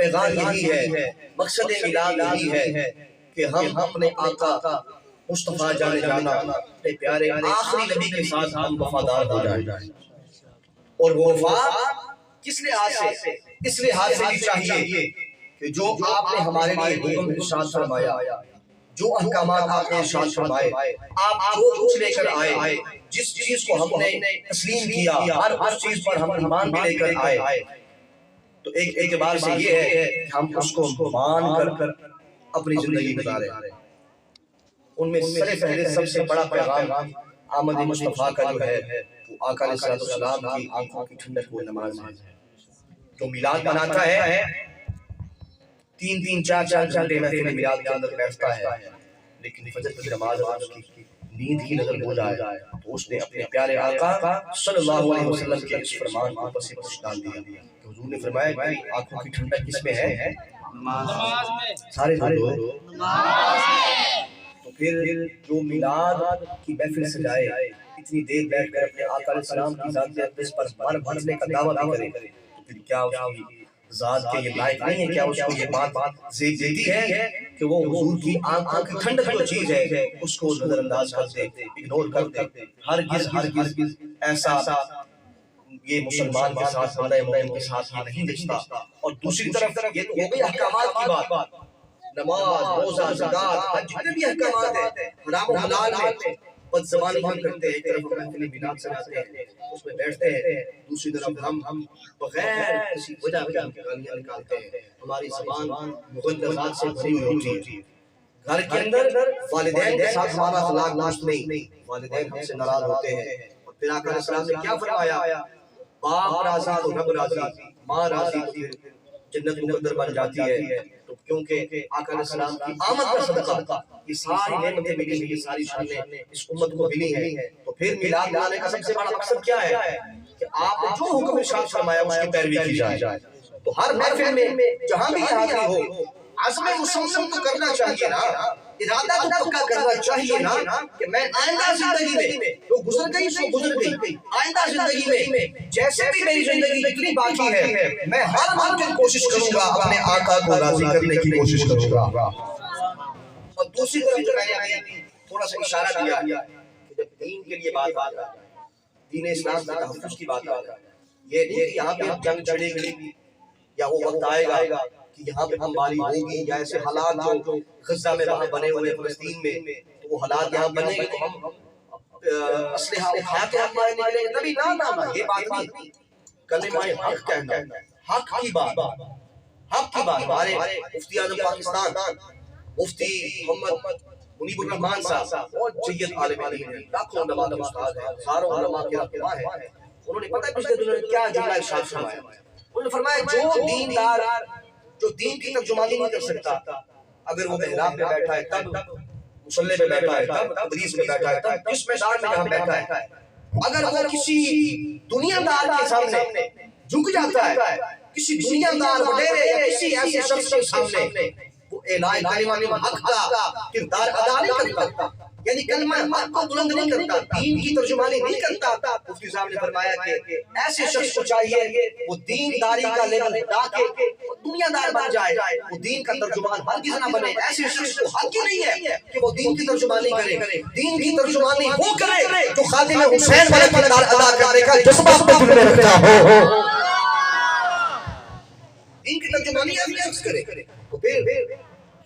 پیغام یہی ہے، مقصد میلاد یہی ہے کہ ہم اپنے آقا مصطفیٰ جانے جانا اپنے پیارے آخری نبی کے ساتھ ہم وفادار ہو جائیں۔ اور وہ وفا کس لحاظ سے؟ اس لحاظ سے بھی چاہیے کہ جو آپ نے ہمارے لیے حکم ارشاد فرمایا، جو احکامات آپ نے ارشاد فرمائے، آپ جو کچھ لے کر آئے، جس چیز کو ہم نے تسلیم کیا، ہر اس چیز پر ہم ایمان بھی لے کر آئے، تو ایک اعتبار سے یہ ہے کہ ہم اس کو مان کر اپنی زندگی گزاریں۔ ان میں سر پہلے سب سے بڑا پیغام آمد مصطفیٰ کا جو ہے وہ آقا علیہ السلام کی آنکھوں کی ٹھنڈک وہ نماز ہے۔ جو میلاد مناتا ہے، 3-4 گھنٹے محفل میلاد کے اندر بیٹھتا ہے، لیکن فجر کی نماز اور اس کی نیند کی نظر ہو جائے تو اس نے اپنے پیارے آقا صلی اللہ علیہ وسلم کے اس فرمان کو پس پش ڈال دیا کہ حضور نے فرمایا کہ آنکھوں کی ٹھنڈک کس میں ہے؟ نماز میں۔ سارے لوگ نماز میں۔ تو پھر جو میلاد کی محفل سجائے، اتنی دیر بیٹھ کر اپنے آقا علیہ السلام کی ذات اقدس پر مر بھجنے کا دعویٰ بھی کرے، تو پھر کیا اس کی ذات کے یہ لائق نہیں ہے؟ کیا اس کو یہ بات زیب دیتی ہے کہ وہ حضور کی آنکھوں کی ٹھنڈک جو چیز ہے اس کو نظر انداز کر دے، اگنور کر دے؟ ہرگز ایسا یہ مسلمان کے ساتھ، بندہ مومن کے ساتھ یہ نہیں دکھتا۔ اور دوسری طرف یہ تو ہو گئی احکامات کی بات، نماز، روزہ، زکوٰۃ، حج، جتنے بھی احکامات ہیں حرام و حلال میں بد زبانی ہم کرتے ہیں، ایک طرف ہم محفل میلاد سجاتے ہیں، اس میں بیٹھتے ہیں، دوسری طرف ہم بغیر کسی وجہ کے گالیاں نکالتے ہیں، ہماری زبان مغلظات سے بھری ہوئی ہوتی ہے۔ گھر کے اندر والدین کے ساتھ ہمارا اخلاق درست نہیں، والدین ہم سے ناراض ہوتے ہیں، اور پھر آقا علیہ السلام نے کیا فرمایا؟ باپ راضی تو رب راضی، ماں راضی تو پھر جنت مقدر بن جاتی ہے۔ تو کیونکہ آقا علیہ السلام کی آمد کا صدقہ یہ ساری نعمتیں ملی ہیں، یہ ساری شانیں اس امت کو ملی ہیں، تو پھر میلاد منانے کا سب سے بڑا مقصد کیا ہے؟ کہ آپ نے جو حکم ارشاد فرمایا اس کی پیروی کی جائے۔ تو ہر محفل میں جہاں بھی یہ حاضری ہو، عزم مسلم تو کرنا چاہیے نا، ارادہ تو پکا کرنا چاہیے نا کہ میں آئندہ زندگی میں جو گزر گئی سو گزر گئی، آئندہ زندگی میں جیسے بھی میری زندگی اتنی باقی ہے میں ہر ممکن کوشش کروں گا اپنے آقا کو راضی کرنے کی کوشش کروں گا۔ اور دوسری طرف جو میں نے ابھی تھوڑا سا اشارہ دیا کہ جب دین کے لیے بات آ جائے، دین اسلام کے تحفظ کی بات آ جائے، یہ نہیں کہ یہاں پہ جنگ چھڑے گی یا وہ وقت آئے گا کہ یہاں پہ بمباری ہوگی یا ایسے حالات جو غزہ میں وہاں بنے ہوئے فلسطین میں، تو وہ حالات یہاں بنے گے تو ہم اسلحہ اٹھا کے ہم مارے نکلیں گے، نبی نہ یہ بات نہیں۔ کلمہ حق کہنا، حق کی بات، حق کی بات۔ ہمارے مفتی اعظم پاکستان مفتی محمد منیب الرحمان صاحب بہت جید عالم دین ہیں، لاکھوں علماء کے استاد ہیں، ہزاروں علماء کے رہنما ہیں۔ انہوں نے پتہ ہے پچھلے دنوں میں کیا جملہ ارشاد فرمایا؟ انہوں نے فرمایا جو دیندار جو دین کی ترجمانی نہیں کر سکتا، اگر وہ محراب میں بیٹھا ہے تب، مصلی میں بیٹھا ہے تب، تدریس میں بیٹھا ہے تب، جس میدان میں جہاں بیٹھا ہے، اگر وہ کسی دنیا دار کے سامنے جھک جاتا ہے، کسی دنیا دار وڈیرے یا کسی ایسے شخص کے سامنے وہ اعلان کلمہ حق کا کردار ادا نہیں کرتا، یعنی کلمہ حق کو بلند نہیں کرتا، دین کی ترجمانی نہیں کرتا، مفتی صاحب نے فرمایا کہ ایسے شخص کو چاہیے وہ دین داری کا لیبل ہٹا کے دنیا دار بن جائے، وہ دین کا ترجمان ہرگز نہ بنے۔ ایسے شخص کو حق ہی نہیں ہے کہ وہ دین کی ترجمانی کرے، دین کی ترجمانی وہ کرے جو خادم حسین والا کردار ادا کرنے کا جذبہ اپنے دل میں رکھتا ہو، دین کی ترجمانی ایسے شخص کرے۔ تو پھر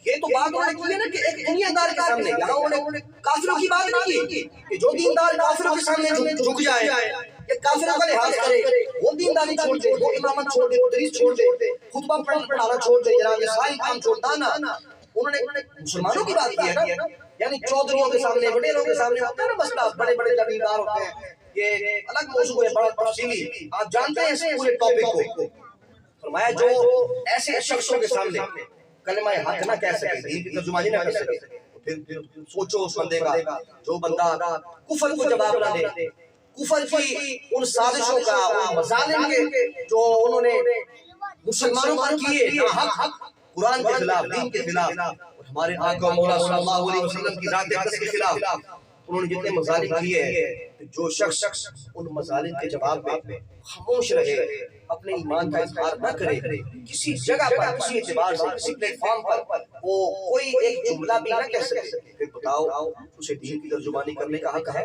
یہ تو بات انہوں نے کی ہے نا کہ ایک دنیا دار کے سامنے، یہاں انہوں نے کافروں کی بات نہیں کی کہ جو دیندار کافروں کے سامنے جھک جائے یا کافروں کا لحاظ کرے، وہ دینداری چھوڑ دے، وہ امامت چھوڑ دے، وہ تدریس چھوڑ دے، خطبہ پڑھانا چھوڑ دے، جناب یہ ساری کام چھوڑتا نا۔ انہوں نے مسلمانوں کی بات کی ہے نا، یعنی چودھریوں کے سامنے، وڈیروں کے سامنے ہوتا ہے نا مسئلہ، بڑے بڑے جگیردار ہوتے ہیں، یہ الگ موضوع ہے، بڑا تفصیلی، آپ جانتے ہیں اس پورے ٹاپک کو۔ فرمایا جو ایسے شخصوں کے سامنے کلمہ حق نہ کہہ سکے، دین کی ترجمانی نہ کر سکے، پھر سوچو اس بندے کا جو بندہ کفر کو جواب نہ دے، کفر کی ان سازشوں کا، ان مظالم کے جو انہوں نے مسلمانوں پر کیے، حق قرآن کے خلاف، دین کے خلاف، اور ہمارے آقا مولا صلی اللہ علیہ وسلم کی ذات اقدس کے خلاف، انہوں نے جتنے مظالم کیے ہیں، جو شخص ان مظالم کے جواب میں خاموش رہے، اپنے ایمان کا اظہار نہ کرے، کسی جگہ پر کسی اعتبار سے کسی پلیٹ فارم پر وہ کوئی ایک جملہ بھی نہ کہہ سکے، پھر بتاؤ اسے دین کی ترجمانی کرنے کا حق ہے؟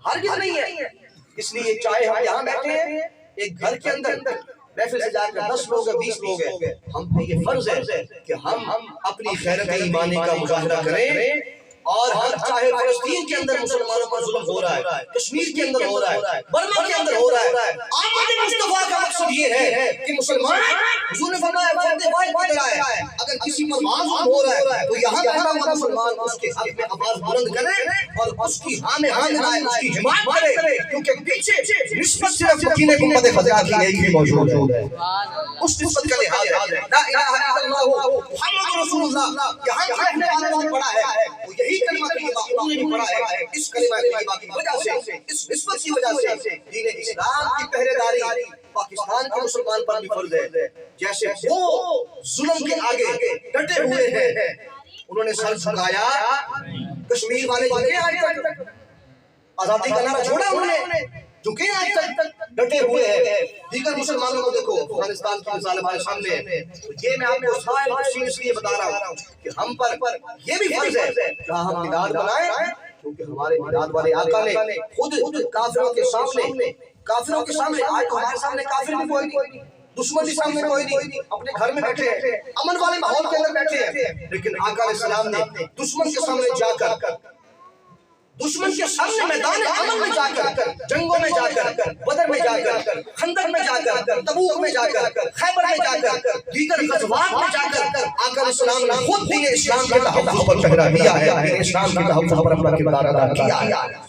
ہرگز نہیں ہے۔ اس لیے چاہے ہم یہاں بیٹھے ہیں ایک گھر کے اندر، محفل سے جا کر 10 لوگ ہیں 20 لوگ ہیں، ہم پہ یہ فرض ہے کہ ہم اپنی غیرت ایمانی کا مظاہرہ کریں، اور ہم چاہے فلسطین کے اندر مسلمانوں پر ظلم ہو رہا ہے، کشمیر کے اندر ہو رہا ہے، برما کے اندر ہو رہا ہے، آمد مصطفیٰ کا مقصد یہ ہے کہ مسلمان حضور نے فرمایا فرد واحد کی طرح ہے، اگر کسی پر ظلم ہو رہا ہے تو یہاں بیٹھا ہوا مسلمان اس کے حق میں آواز بلند کرے اور اس کی ہاں میں ہاں ملائے، اس کی حمایت کرے، کیونکہ پیچھے نسبت صرف مکین گنبد خضرا کی نہیں بھی موجود ہے، اس نسبت کا لحاظ ہے۔ لا الہ الا اللہ محمد رسول اللہ، یہاں بیٹھنے والوں نے پڑھا ہے وہ یہی کلمہ طیبہ انہوں نے بھی پڑھا ہے، اس کلمہ طیبہ کی وجہ سے، اس نسبت کی وجہ سے دین اسلام کی پہرے داری پاکستان کے مسلمان پر بھی فرض ہے۔ جیسے وہ ظلم کے آگے ڈٹے ہوئے ہیں، انہوں نے سر جھکایا، کشمیر والے جھکے آج تک، آزادی کا نعرہ چھوڑا انہوں نے، جھکے آج تک، ڈٹے ہوئے ہیں۔ دیگر مسلمانوں کو دیکھو، افغانستان کی مثال ہمارے سامنے ہے، یہ میں آپ کو سائل تفصیل اس لیے بتا رہا ہوں کہ ہم پر یہ بھی فرض ہے جہاں ہم میلاد منائیں، کیونکہ ہمارے میلاد والے آقا نے خود کافروں کے سامنے آج تو ہمارے سامنے کافر بھی کوئی نہیں، دشمن بھی سامنے کوئی نہیں، اپنے گھر میں بیٹھے ہیں، امن والے ماحول کے اندر بیٹھے ہیں، لیکن آقا علیہ السلام نے دشمن کے سامنے جا کر، دشمن کے سامنے میدان عمل میں جا کر، جنگوں میں جا کر، بدر میں جا کر، خندق میں جا کر، تبوک میں جا کر، خیبر میں جا کر، دیگر غزوات میں جا کر آقا علیہ السلام نے خود دین اسلام کے تحفظ پر پہرا دیا ہے، دین اسلام کے تحفظ پر اپنا کردار ادا کیا ہے۔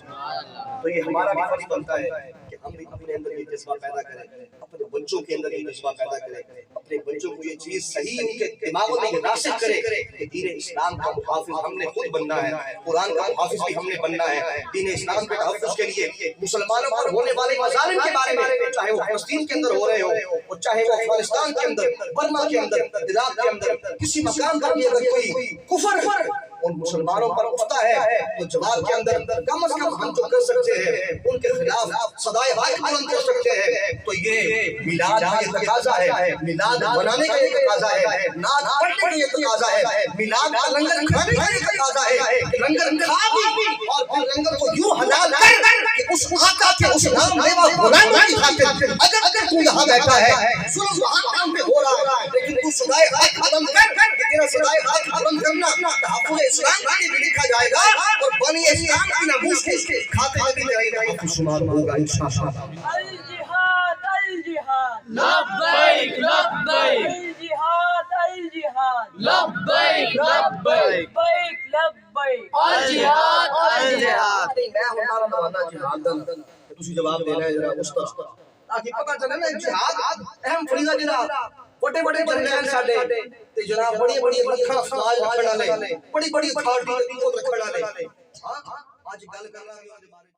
تو یہ ہمارا بھی فرض بنتا ہے کہ ہم بھی اپنے اندر یہ جذبہ پیدا کریں، اپنے بچوں کے اندر یہ جذبہ پیدا کریں، اپنے بچوں کو یہ چیز صحیح ان کے دماغوں میں یہ راسخ کرے کہ دین اسلام کا محافظ ہم نے خود بننا ہے، قرآن کا محافظ بھی ہم نے بننا ہے۔ دین اسلام کے تحفظ کے لیے مسلمانوں پر ہونے والے مظالم کے بارے میں، چاہے وہ فلسطین کے اندر ہو رہے ہو اور چاہے وہ افغانستان کے اندر، برما کے اندر، عراق کے اندر، کسی مقام پر بھی اگر کوئی کفر ان مسلمانوں پر اٹھتا ہے تو جواب کے اندر کم از کم ہم جو کر سکتے ہیں ان کے خلاف صدائے حق بلند کر سکتے ہیں، تو یہ میلاد کا یہ تقاضا ہے، میلاد منانے کا یہ تقاضا ہے، نعت پڑھنے کا یہ تقاضا ہے، میلاد کا لنگر کھانے کا یہ تقاضا ہے، لنگر کھا بھی اور پھر لنگر کو یوں حلال کر کہ اس آقا کے اس نام لیوا غلاموں کی خاطر اگر تو یہاں بیٹھا ہے، ظلم وہاں کام پہ ہو رہا ہے، لیکن تو صدائے حق بلند کر کہ تیرا صدائے حق بلند کرنا تحفظ اسلام کے بھی لکھا جائے گا اور بنی اسلام کی ناموس کے کھاتے میں بھی تیرا تحفظ شمار ہوگا انشاءاللہ۔ الجہاد الجہاد لبیک لبیک الجہاد الجہاد لبیک لبیک لبیک لبیک الجہاد الجہاد۔ میں ہمارا نوانا جہاد دن تسی جواب دینا ہے ذرا مستر تاکہ پتہ چلے نا جہاد اہم فریضہ جڑا بڑے بڑے جنرل ساڈے تے جناب بڑی بڑی رکھڑ افواج رکھن والے بڑی بڑی اتھارٹی تے رکھن والے ہاں آج گل کرنا